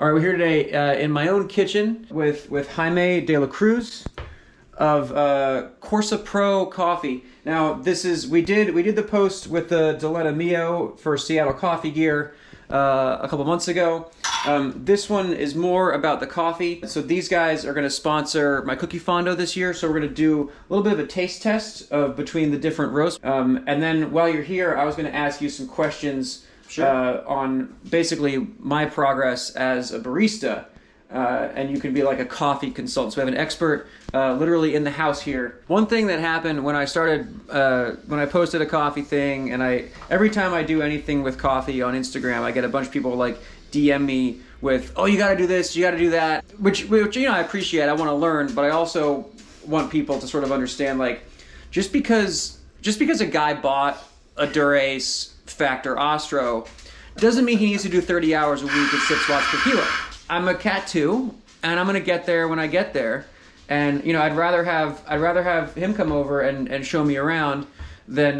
All right, we're here today in my own kitchen with Jaime de la Cruz of Corsa Pro Coffee. Now, we did the post with the Diletta Mio for Seattle Coffee Gear a couple months ago. This one is more about the coffee. So these guys are going to sponsor my cookie Fondo this year. So we're going to do a little bit of a taste test of between the different roasts. And then while you're here, I was going to ask you some questions. Sure. On basically my progress as a barista, and you can be like a coffee consultant. So we have an expert literally in the house here. One thing that happened when I started, when I posted a coffee thing, and every time I do anything with coffee on Instagram, I get a bunch of people like DM me with, oh, you got to do this, you got to do that, which you know I appreciate. I want to learn, but I also want people to sort of understand, like, just because a guy bought a Durace Factor Ostro doesn't mean he needs to do 30 hours a week at 6 watts per kilo. I'm a cat too, and I'm gonna get there when I get there. And you know, I'd rather have him come over and show me around than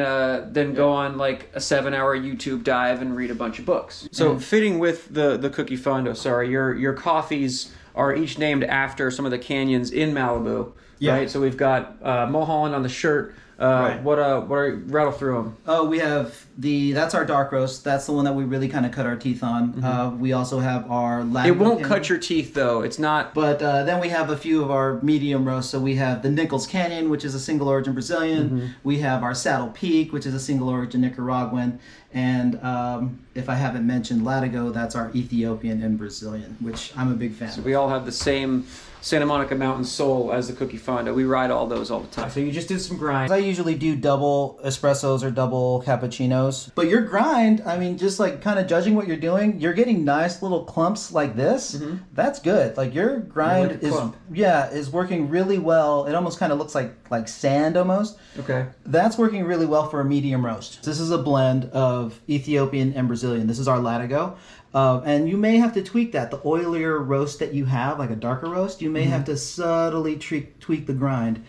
go on like a 7-hour YouTube dive and read a bunch of books. So fitting with the cookie Fondo, sorry, your coffees are each named after some of the canyons in Malibu. Yeah. Right. So we've got Mulholland on the shirt. Right. Rattle through them. Oh, we have that's our dark roast. That's the one that we really kind of cut our teeth on. Mm-hmm. We also have our LATIGO. It won't cut your teeth though. It's not. But then we have a few of our medium roasts. So we have the Nichols Canyon, which is a single origin Brazilian. Mm-hmm. We have our Saddle Peak, which is a single origin Nicaraguan. And if I haven't mentioned LATIGO, that's our Ethiopian and Brazilian, which I'm a big fan of. So we all have the same Santa Monica Mountain Soul as the cookie Fondo. We ride all those all the time. So you just did some grind. I usually do double espressos or double cappuccinos. But your grind, I mean, just like kind of judging what you're doing, you're getting nice little clumps like this. Mm-hmm. That's good. Like your grind is working really well. It almost kind of looks like sand almost. Okay. That's working really well for a medium roast. This is a blend of Ethiopian and Brazilian. This is our LATIGO. And you may have to tweak that. The oilier roast that you have, like a darker roast, you may have to subtly tweak the grind.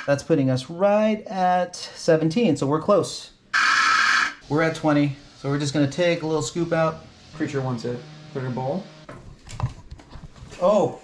That's putting us right at 17, so we're close. We're at 20, so we're just going to take a little scoop out. Creature wants it. Put it in a bowl. Oh,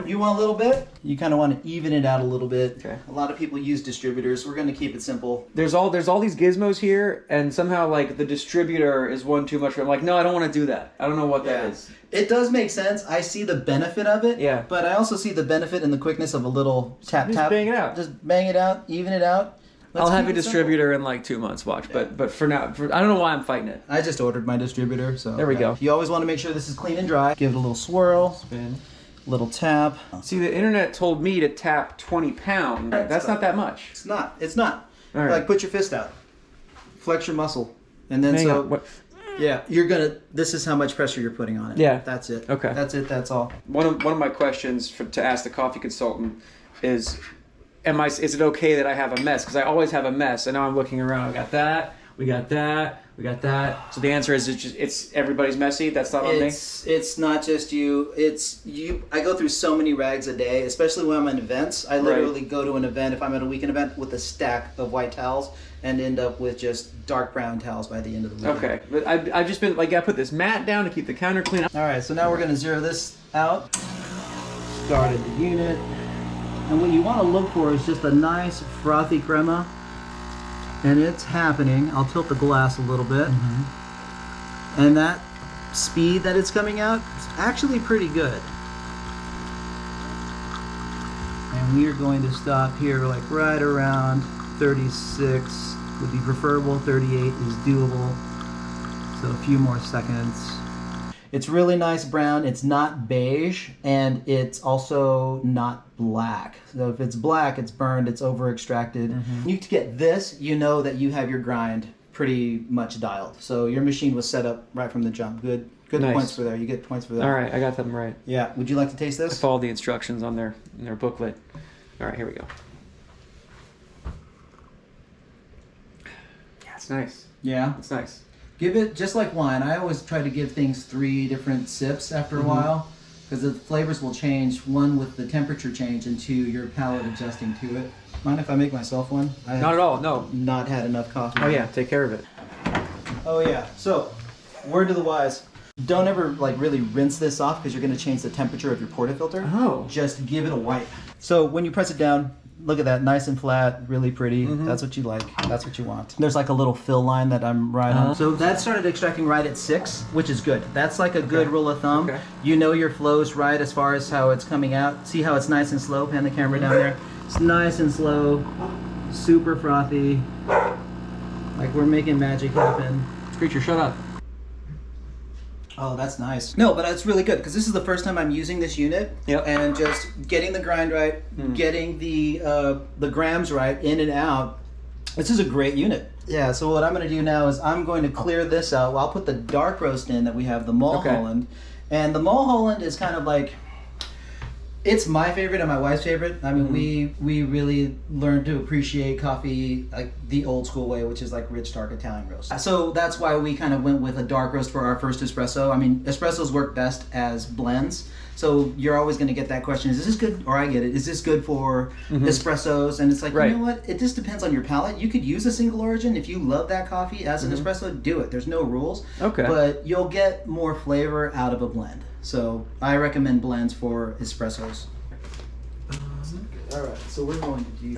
you want a little bit? You kind of want to even it out a little bit. Okay. A lot of people use distributors. We're going to keep it simple. There's all these gizmos here, and somehow like the distributor is one too much. I'm like, no, I don't want to do that. I don't know what that is. It does make sense. I see the benefit of it. Yeah. But I also see the benefit in the quickness of a little tap. Just bang it out. Just bang it out, even it out. I'll have a distributor in like 2 months. Watch, but for now, I don't know why I'm fighting it. I just ordered my distributor, so there we go. You always want to make sure this is clean and dry. Give it a little swirl. Spin. Little tap. See, the internet told me to tap 20 pounds. That's not that much. It's not. All right. Like, put your fist out. Flex your muscle. And then yeah, you're going to, this is how much pressure you're putting on it. Yeah. That's it. Okay. That's it. That's all. One of my questions to ask the coffee consultant is it okay that I have a mess? Because I always have a mess. And now I'm looking around. I got that. We got that. We got that. So the answer is it's everybody's messy. That's not on me. It's not just you. It's you. I go through so many rags a day, especially when I'm at events. I literally go to an event, if I'm at a weekend event, with a stack of white towels and end up with just dark brown towels by the end of the weekend. Okay, but I've just been like, I put this mat down to keep the counter clean. All right, so now we're going to zero this out. Started the unit. And what you want to look for is just a nice frothy crema. And it's happening. I'll tilt the glass a little bit. Mm-hmm. And that speed that it's coming out is actually pretty good. And we are going to stop here like right around 36 would be preferable. 38 is doable. So a few more seconds. It's really nice brown. It's not beige, and it's also not black. So if it's black, it's burned, it's over extracted. Mm-hmm. You to get this, you know that you have your grind pretty much dialed. So your machine was set up right from the jump. Good nice. Points for there. You get points for that. All right, I got them right. Yeah. Would you like to taste this? I followed the instructions on in their booklet. All right, here we go. Yeah, it's nice. Yeah? It's nice. Give it, just like wine, I always try to give things 3 different sips after a while, because the flavors will change, one with the temperature change, and 2, your palate adjusting to it. Mind if I make myself one? Not at all, no. Not had enough coffee. Oh yeah, take care of it. Oh yeah, so, word to the wise. Don't ever like really rinse this off because you're going to change the temperature of your portafilter. Oh. Just give it a wipe. So when you press it down, look at that, nice and flat, really pretty. That's what you like. That's what you want. There's like a little fill line that I'm right on. So that started extracting right at 6, which is good. That's like a good rule of thumb. Okay. You know your flow's right as far as how it's coming out. See how it's nice and slow? Pan the camera down there. It's nice and slow, super frothy. Like we're making magic happen. Creature, shut up. Oh, that's nice. No, but it's really good because this is the first time I'm using this unit. Yep. And just getting the grind right, getting the grams right in and out. This is a great unit. Yeah, so what I'm going to do now is I'm going to clear this out. Well, I'll put the dark roast in that we have, the Mulholland. And the Mulholland is kind of like, it's my favorite and my wife's favorite. I mean, we really learned to appreciate coffee like the old school way, which is like rich, dark Italian roast. So that's why we kind of went with a dark roast for our first espresso. I mean, espressos work best as blends. So you're always going to get that question, is this good? Or I get it, is this good for espressos? And it's like, you know what? It just depends on your palate. You could use a single origin. If you love that coffee as an espresso, do it. There's no rules. Okay. But you'll get more flavor out of a blend. So I recommend blends for espressos. All right, so we're going to do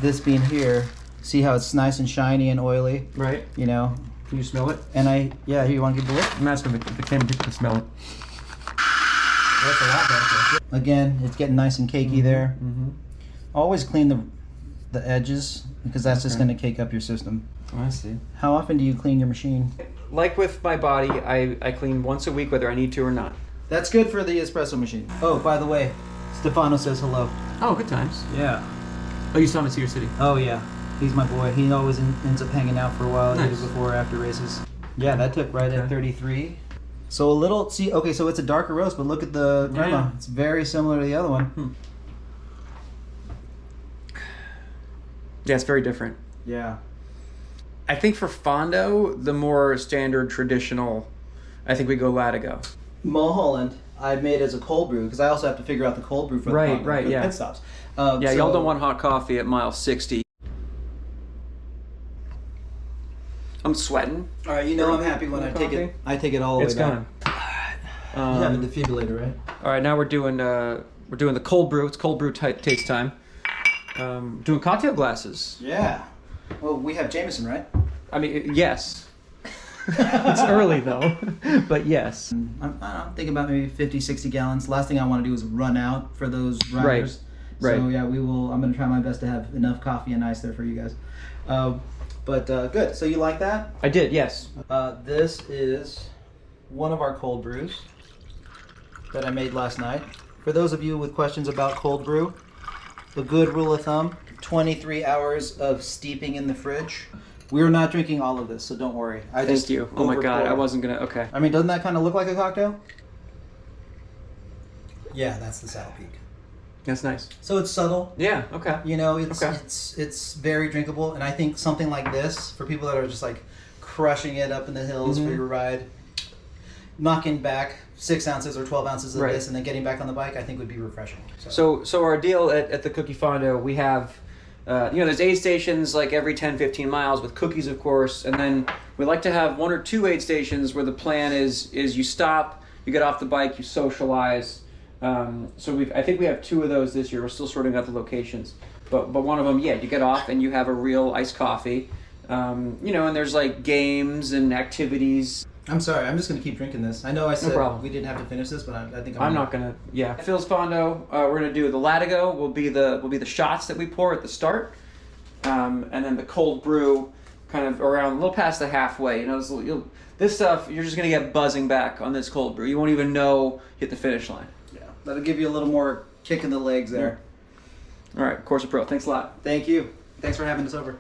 this bean here. See how it's nice and shiny and oily? Right. You know. Can you smell it? And here, you want to give it a lick? I'm asking the camera to smell it. That's a lot better. Again, it's getting nice and cakey there. Always clean the edges because that's just going to cake up your system. Oh, I see. How often do you clean your machine? Like with my body, I clean once a week whether I need to or not. That's good for the espresso machine. Oh, by the way, Stefano says hello. Oh, good times. Yeah. Oh, you saw him at Cedar City? Oh, yeah. He's my boy. He always ends up hanging out for a while, either before or after races. Yeah, that took right at 33. So a little, see, okay, so it's a darker roast, but look at the crema. Yeah. It's very similar to the other one. Yeah, it's very different. Yeah. I think for Fondo, the more standard, traditional, I think we go Latigo. Mulholland, I made as a cold brew, because I also have to figure out the cold brew for the Fondo, for the pit stops. Yeah, y'all don't want hot coffee at mile 60. I'm sweating. All right, you know I'm happy when I take it. I take it all the way back. It's gone. You have a defibrillator, right? All right, now we're doing the cold brew. It's cold brew taste time. Doing cocktail glasses. Yeah. Well, we have Jameson, right? I mean, yes. It's early though, but yes. I'm thinking about maybe 50, 60 gallons. Last thing I want to do is run out for those riders. Right. So yeah, we will. I'm going to try my best to have enough coffee and ice there for you guys. But good. So you like that? I did, yes. This is one of our cold brews that I made last night. For those of you with questions about cold brew, the good rule of thumb, 23 hours of steeping in the fridge. We're not drinking all of this, so don't worry. Thank you. Oh my God, I wasn't gonna, okay. I mean, doesn't that kind of look like a cocktail? Yeah, that's the Saddle Peak. That's nice. So it's subtle. Yeah, okay. You know, it's very drinkable, and I think something like this, for people that are just like crushing it up in the hills for your ride, knocking back 6 ounces or 12 ounces of this and then getting back on the bike, I think would be refreshing. So our deal at the Cookie Fondo, we have, there's aid stations like every 10, 15 miles with cookies, of course, and then we like to have 1 or 2 aid stations where the plan is you stop, you get off the bike, you socialize. So I think we have 2 of those this year. We're still sorting out the locations, but one of them, you get off and you have a real iced coffee, and there's like games and activities. I'm sorry, I'm just going to keep drinking this. I know I said we didn't have to finish this, but I think I'm not going to. Yeah. Phil's Fondo, we're going to do the Latigo will be the shots that we pour at the start, and then the cold brew kind of around a little past the halfway. This stuff, you're just going to get buzzing back on this cold brew. You won't even know you hit the finish line. Yeah, that'll give you a little more kick in the legs there. All right, Corsa Pro, thanks a lot. Thank you. Thanks for having us over.